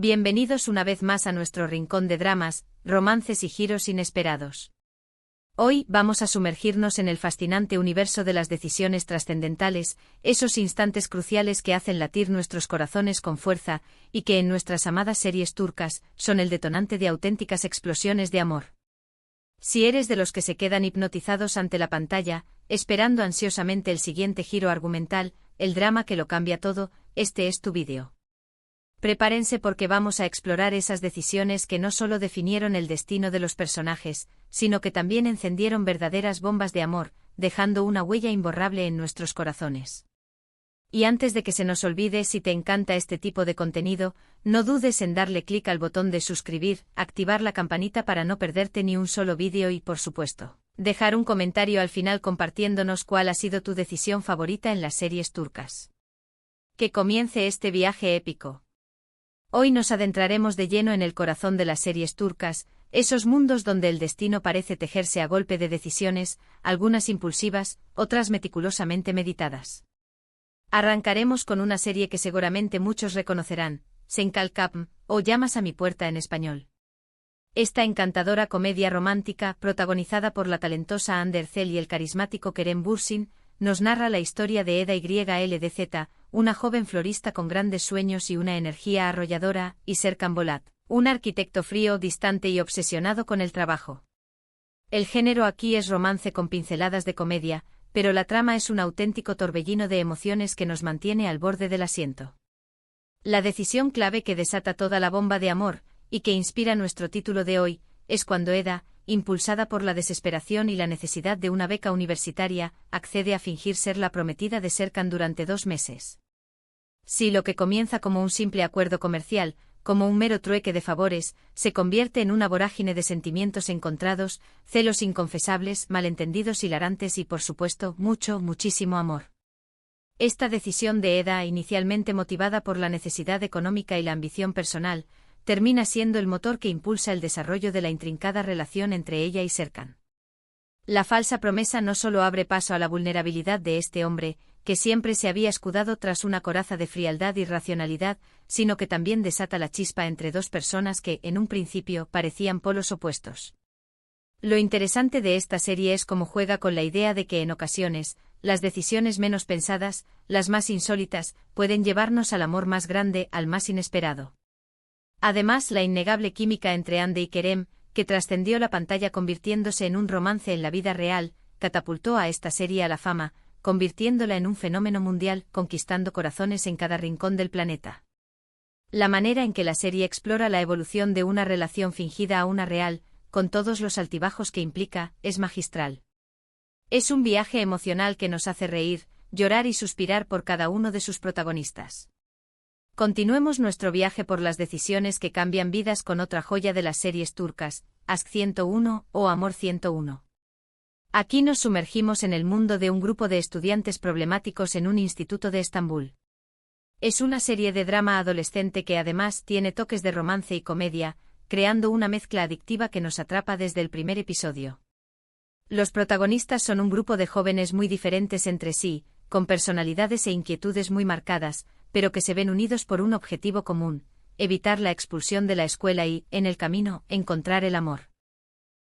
Bienvenidos una vez más a nuestro rincón de dramas, romances y giros inesperados. Hoy vamos a sumergirnos en el fascinante universo de las decisiones trascendentales, esos instantes cruciales que hacen latir nuestros corazones con fuerza y que en nuestras amadas series turcas son el detonante de auténticas explosiones de amor. Si eres de los que se quedan hipnotizados ante la pantalla, esperando ansiosamente el siguiente giro argumental, el drama que lo cambia todo, este es tu vídeo. Prepárense porque vamos a explorar esas decisiones que no solo definieron el destino de los personajes, sino que también encendieron verdaderas bombas de amor, dejando una huella imborrable en nuestros corazones. Y antes de que se nos olvide, si te encanta este tipo de contenido, no dudes en darle clic al botón de suscribir, activar la campanita para no perderte ni un solo vídeo y, por supuesto, dejar un comentario al final compartiéndonos cuál ha sido tu decisión favorita en las series turcas. Que comience este viaje épico. Hoy nos adentraremos de lleno en el corazón de las series turcas, esos mundos donde el destino parece tejerse a golpe de decisiones, algunas impulsivas, otras meticulosamente meditadas. Arrancaremos con una serie que seguramente muchos reconocerán, Senkal Kapm, o Llamas a mi puerta en español. Esta encantadora comedia romántica, protagonizada por la talentosa Hande Erçel y el carismático Kerem Bürsin, nos narra la historia de Eda YLDZ, una joven florista con grandes sueños y una energía arrolladora, y Serkan Bolat, un arquitecto frío, distante y obsesionado con el trabajo. El género aquí es romance con pinceladas de comedia, pero la trama es un auténtico torbellino de emociones que nos mantiene al borde del asiento. La decisión clave que desata toda la bomba de amor, y que inspira nuestro título de hoy, es cuando Eda, impulsada por la desesperación y la necesidad de una beca universitaria, accede a fingir ser la prometida de Serkan durante 2 meses. Si lo que comienza como un simple acuerdo comercial, como un mero trueque de favores, se convierte en una vorágine de sentimientos encontrados, celos inconfesables, malentendidos hilarantes y, por supuesto, muchísimo amor. Esta decisión de Eda, inicialmente motivada por la necesidad económica y la ambición personal, termina siendo el motor que impulsa el desarrollo de la intrincada relación entre ella y Serkan. La falsa promesa no solo abre paso a la vulnerabilidad de este hombre, que siempre se había escudado tras una coraza de frialdad y racionalidad, sino que también desata la chispa entre dos personas que, en un principio, parecían polos opuestos. Lo interesante de esta serie es cómo juega con la idea de que en ocasiones, las decisiones menos pensadas, las más insólitas, pueden llevarnos al amor más grande, al más inesperado. Además, la innegable química entre Hande y Kerem, que trascendió la pantalla convirtiéndose en un romance en la vida real, catapultó a esta serie a la fama, convirtiéndola en un fenómeno mundial, conquistando corazones en cada rincón del planeta. La manera en que la serie explora la evolución de una relación fingida a una real, con todos los altibajos que implica, es magistral. Es un viaje emocional que nos hace reír, llorar y suspirar por cada uno de sus protagonistas. Continuemos nuestro viaje por las decisiones que cambian vidas con otra joya de las series turcas, Aşk 101 o Amor 101. Aquí nos sumergimos en el mundo de un grupo de estudiantes problemáticos en un instituto de Estambul. Es una serie de drama adolescente que además tiene toques de romance y comedia, creando una mezcla adictiva que nos atrapa desde el primer episodio. Los protagonistas son un grupo de jóvenes muy diferentes entre sí, con personalidades e inquietudes muy marcadas, pero que se ven unidos por un objetivo común, evitar la expulsión de la escuela y, en el camino, encontrar el amor.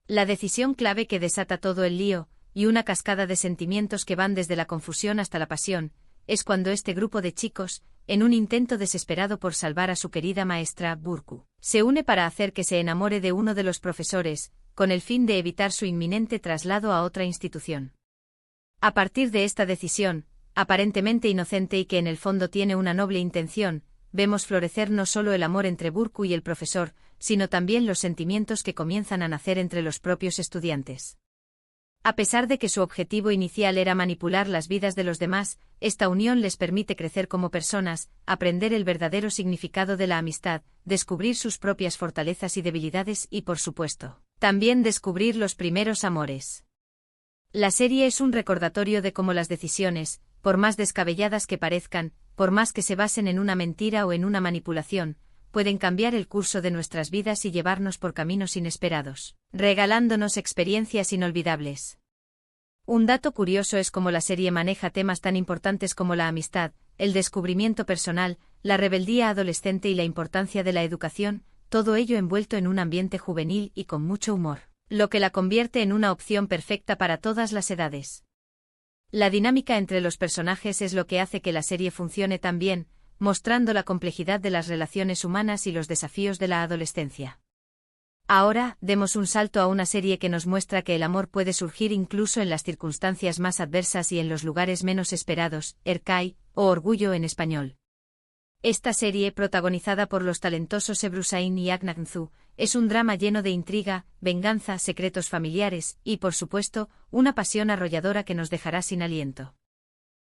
La decisión clave que desata todo el lío, y una cascada de sentimientos que van desde la confusión hasta la pasión, es cuando este grupo de chicos, en un intento desesperado por salvar a su querida maestra, Burcu, se une para hacer que se enamore de uno de los profesores, con el fin de evitar su inminente traslado a otra institución. A partir de esta decisión, aparentemente inocente y que en el fondo tiene una noble intención, vemos florecer no solo el amor entre Burcu y el profesor, sino también los sentimientos que comienzan a nacer entre los propios estudiantes. A pesar de que su objetivo inicial era manipular las vidas de los demás, esta unión les permite crecer como personas, aprender el verdadero significado de la amistad, descubrir sus propias fortalezas y debilidades y, por supuesto, también descubrir los primeros amores. La serie es un recordatorio de cómo las decisiones, por más descabelladas que parezcan, por más que se basen en una mentira o en una manipulación, pueden cambiar el curso de nuestras vidas y llevarnos por caminos inesperados, regalándonos experiencias inolvidables. Un dato curioso es cómo la serie maneja temas tan importantes como la amistad, el descubrimiento personal, la rebeldía adolescente y la importancia de la educación, todo ello envuelto en un ambiente juvenil y con mucho humor, lo que la convierte en una opción perfecta para todas las edades. La dinámica entre los personajes es lo que hace que la serie funcione tan bien, mostrando la complejidad de las relaciones humanas y los desafíos de la adolescencia. Ahora, demos un salto a una serie que nos muestra que el amor puede surgir incluso en las circunstancias más adversas y en los lugares menos esperados, Erkai, o Orgullo en español. Esta serie, protagonizada por los talentosos Ebrusain y Aknagzu, es un drama lleno de intriga, venganza, secretos familiares y, por supuesto, una pasión arrolladora que nos dejará sin aliento.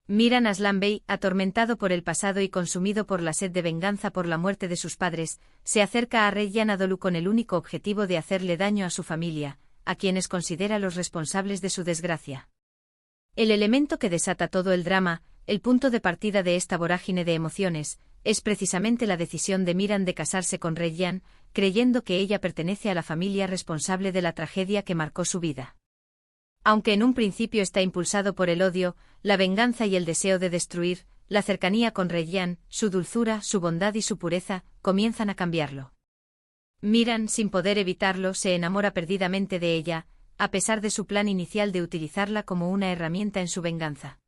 Miran Aslan Bey, atormentado por el pasado y consumido por la sed de venganza por la muerte de sus padres, se acerca a Reyyan Adolu con el único objetivo de hacerle daño a su familia, a quienes considera los responsables de su desgracia. El elemento que desata todo el drama, el punto de partida de esta vorágine de emociones, es precisamente la decisión de Miran de casarse con Reyyan, creyendo que ella pertenece a la familia responsable de la tragedia que marcó su vida. Aunque en un principio está impulsado por el odio, la venganza y el deseo de destruir, la cercanía con Reyyan, su dulzura, su bondad y su pureza, comienzan a cambiarlo. Miran, sin poder evitarlo, se enamora perdidamente de ella, a pesar de su plan inicial de utilizarla como una herramienta en su venganza.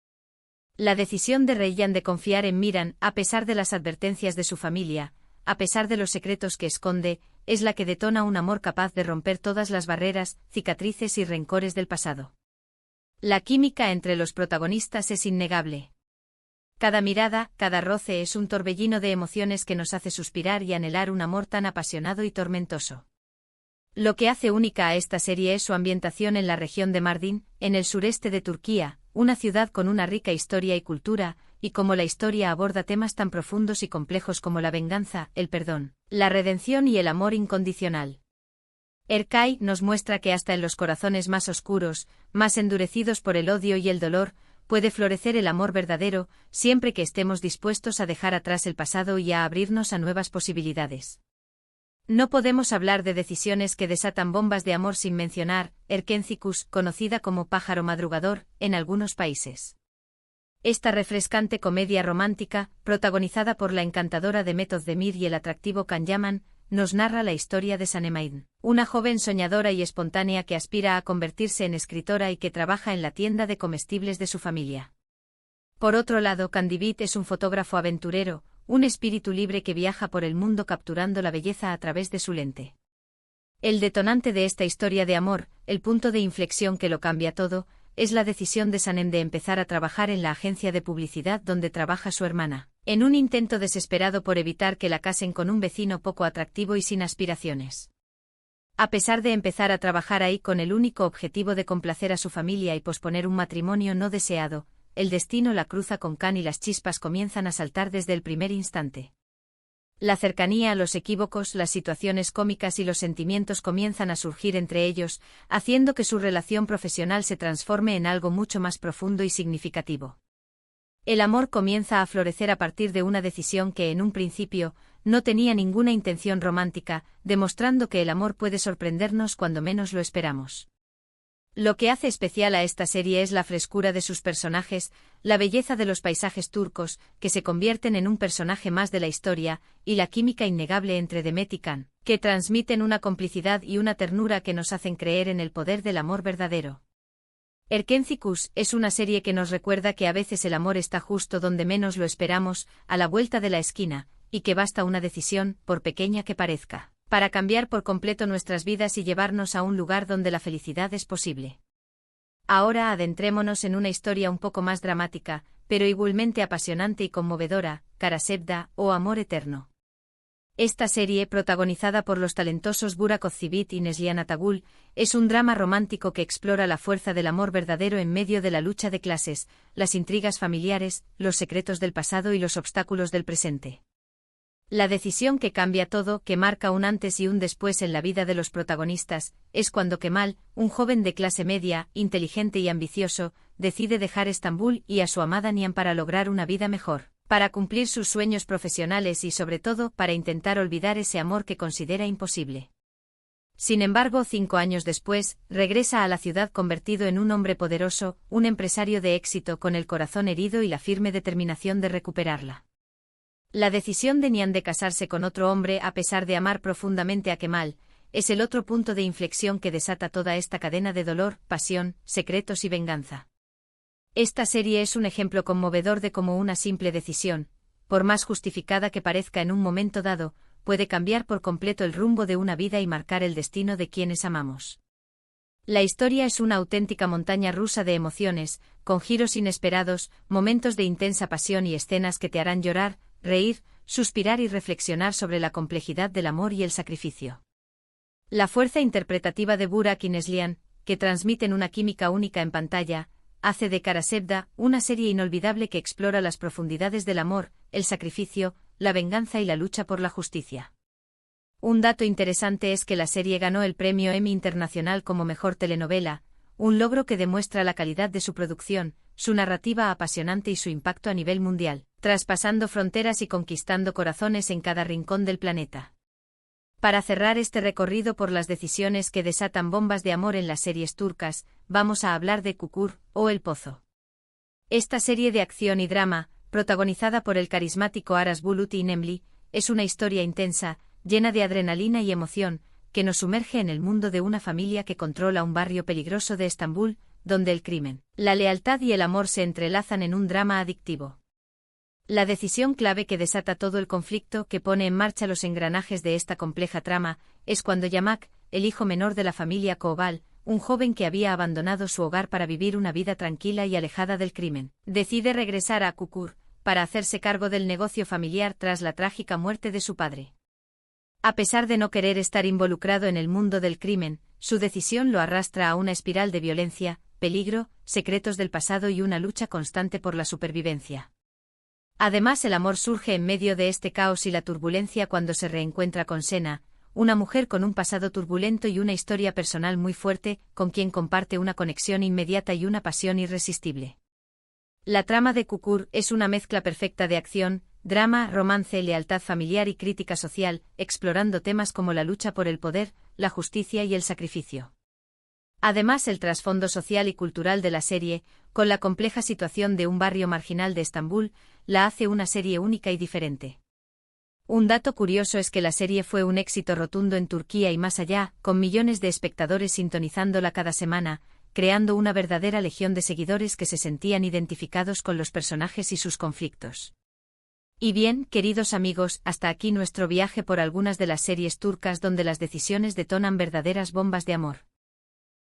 La decisión de Reyyan de confiar en Miran, a pesar de las advertencias de su familia, a pesar de los secretos que esconde, es la que detona un amor capaz de romper todas las barreras, cicatrices y rencores del pasado. La química entre los protagonistas es innegable. Cada mirada, cada roce es un torbellino de emociones que nos hace suspirar y anhelar un amor tan apasionado y tormentoso. Lo que hace única a esta serie es su ambientación en la región de Mardin, en el sureste de Turquía, una ciudad con una rica historia y cultura, y como la historia aborda temas tan profundos y complejos como la venganza, el perdón, la redención y el amor incondicional. Erkai nos muestra que hasta en los corazones más oscuros, más endurecidos por el odio y el dolor, puede florecer el amor verdadero, siempre que estemos dispuestos a dejar atrás el pasado y a abrirnos a nuevas posibilidades. No podemos hablar de decisiones que desatan bombas de amor sin mencionar Erkencikus, conocida como pájaro madrugador, en algunos países. Esta refrescante comedia romántica, protagonizada por la encantadora Demet Özdemir y el atractivo Can Yaman, nos narra la historia de Sanemane, una joven soñadora y espontánea que aspira a convertirse en escritora y que trabaja en la tienda de comestibles de su familia. Por otro lado, Candivit es un fotógrafo aventurero, un espíritu libre que viaja por el mundo capturando la belleza a través de su lente. El detonante de esta historia de amor, el punto de inflexión que lo cambia todo, es la decisión de Sanem de empezar a trabajar en la agencia de publicidad donde trabaja su hermana, en un intento desesperado por evitar que la casen con un vecino poco atractivo y sin aspiraciones. A pesar de empezar a trabajar ahí con el único objetivo de complacer a su familia y posponer un matrimonio no deseado, el destino la cruza con Can y las chispas comienzan a saltar desde el primer instante. La cercanía a los equívocos, las situaciones cómicas y los sentimientos comienzan a surgir entre ellos, haciendo que su relación profesional se transforme en algo mucho más profundo y significativo. El amor comienza a florecer a partir de una decisión que en un principio no tenía ninguna intención romántica, demostrando que el amor puede sorprendernos cuando menos lo esperamos. Lo que hace especial a esta serie es la frescura de sus personajes, la belleza de los paisajes turcos, que se convierten en un personaje más de la historia, y la química innegable entre Demet y Can, que transmiten una complicidad y una ternura que nos hacen creer en el poder del amor verdadero. Erkencikus es una serie que nos recuerda que a veces el amor está justo donde menos lo esperamos, a la vuelta de la esquina, y que basta una decisión, por pequeña que parezca, para cambiar por completo nuestras vidas y llevarnos a un lugar donde la felicidad es posible. Ahora adentrémonos en una historia un poco más dramática, pero igualmente apasionante y conmovedora, Karasevda, o Amor Eterno. Esta serie, protagonizada por los talentosos Burak Özçivit y Neslihan Atagul, es un drama romántico que explora la fuerza del amor verdadero en medio de la lucha de clases, las intrigas familiares, los secretos del pasado y los obstáculos del presente. La decisión que cambia todo, que marca un antes y un después en la vida de los protagonistas, es cuando Kemal, un joven de clase media, inteligente y ambicioso, decide dejar Estambul y a su amada Nihan para lograr una vida mejor, para cumplir sus sueños profesionales y sobre todo para intentar olvidar ese amor que considera imposible. Sin embargo, 5 años después, regresa a la ciudad convertido en un hombre poderoso, un empresario de éxito con el corazón herido y la firme determinación de recuperarla. La decisión de Nian de casarse con otro hombre a pesar de amar profundamente a Kemal, es el otro punto de inflexión que desata toda esta cadena de dolor, pasión, secretos y venganza. Esta serie es un ejemplo conmovedor de cómo una simple decisión, por más justificada que parezca en un momento dado, puede cambiar por completo el rumbo de una vida y marcar el destino de quienes amamos. La historia es una auténtica montaña rusa de emociones, con giros inesperados, momentos de intensa pasión y escenas que te harán llorar, reír, suspirar y reflexionar sobre la complejidad del amor y el sacrificio. La fuerza interpretativa de Burak y Neslihan, que transmiten una química única en pantalla, hace de Karasevda una serie inolvidable que explora las profundidades del amor, el sacrificio, la venganza y la lucha por la justicia. Un dato interesante es que la serie ganó el premio Emmy Internacional como mejor telenovela, un logro que demuestra la calidad de su producción, su narrativa apasionante y su impacto a nivel mundial, traspasando fronteras y conquistando corazones en cada rincón del planeta. Para cerrar este recorrido por las decisiones que desatan bombas de amor en las series turcas, vamos a hablar de Çukur, o El Pozo. Esta serie de acción y drama, protagonizada por el carismático Aras Bulut y Nemli, es una historia intensa, llena de adrenalina y emoción, que nos sumerge en el mundo de una familia que controla un barrio peligroso de Estambul, donde el crimen, la lealtad y el amor se entrelazan en un drama adictivo. La decisión clave que desata todo el conflicto, que pone en marcha los engranajes de esta compleja trama, es cuando Yamak, el hijo menor de la familia Koval, un joven que había abandonado su hogar para vivir una vida tranquila y alejada del crimen, decide regresar a Çukur, para hacerse cargo del negocio familiar tras la trágica muerte de su padre. A pesar de no querer estar involucrado en el mundo del crimen, su decisión lo arrastra a una espiral de violencia, peligro, secretos del pasado y una lucha constante por la supervivencia. Además, el amor surge en medio de este caos y la turbulencia cuando se reencuentra con Sena, una mujer con un pasado turbulento y una historia personal muy fuerte, con quien comparte una conexión inmediata y una pasión irresistible. La trama de Çukur es una mezcla perfecta de acción, drama, romance, lealtad familiar y crítica social, explorando temas como la lucha por el poder, la justicia y el sacrificio. Además, el trasfondo social y cultural de la serie, con la compleja situación de un barrio marginal de Estambul, la hace una serie única y diferente. Un dato curioso es que la serie fue un éxito rotundo en Turquía y más allá, con millones de espectadores sintonizándola cada semana, creando una verdadera legión de seguidores que se sentían identificados con los personajes y sus conflictos. Y bien, queridos amigos, hasta aquí nuestro viaje por algunas de las series turcas donde las decisiones detonan verdaderas bombas de amor.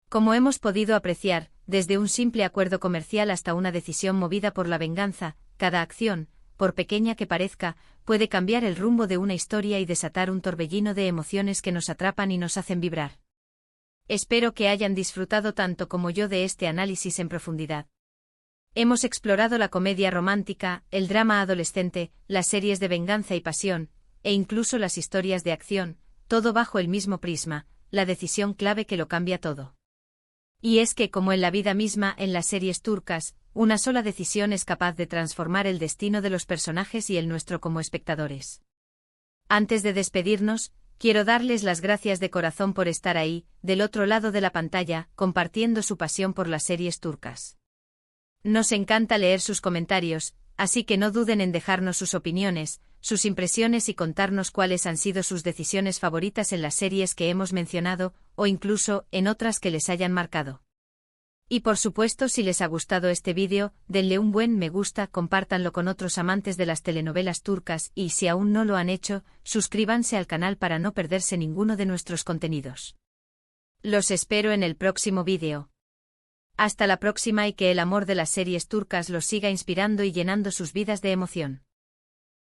Como hemos podido apreciar, desde un simple acuerdo comercial hasta una decisión movida por la venganza, cada acción, por pequeña que parezca, puede cambiar el rumbo de una historia y desatar un torbellino de emociones que nos atrapan y nos hacen vibrar. Espero que hayan disfrutado tanto como yo de este análisis en profundidad. Hemos explorado la comedia romántica, el drama adolescente, las series de venganza y pasión, e incluso las historias de acción, todo bajo el mismo prisma, la decisión clave que lo cambia todo. Y es que, como en la vida misma en las series turcas, una sola decisión es capaz de transformar el destino de los personajes y el nuestro como espectadores. Antes de despedirnos, quiero darles las gracias de corazón por estar ahí, del otro lado de la pantalla, compartiendo su pasión por las series turcas. Nos encanta leer sus comentarios, así que no duden en dejarnos sus opiniones, sus impresiones y contarnos cuáles han sido sus decisiones favoritas en las series que hemos mencionado, o incluso en otras que les hayan marcado. Y por supuesto, si les ha gustado este vídeo, denle un buen me gusta, compártanlo con otros amantes de las telenovelas turcas y, si aún no lo han hecho, suscríbanse al canal para no perderse ninguno de nuestros contenidos. Los espero en el próximo vídeo. Hasta la próxima y que el amor de las series turcas los siga inspirando y llenando sus vidas de emoción.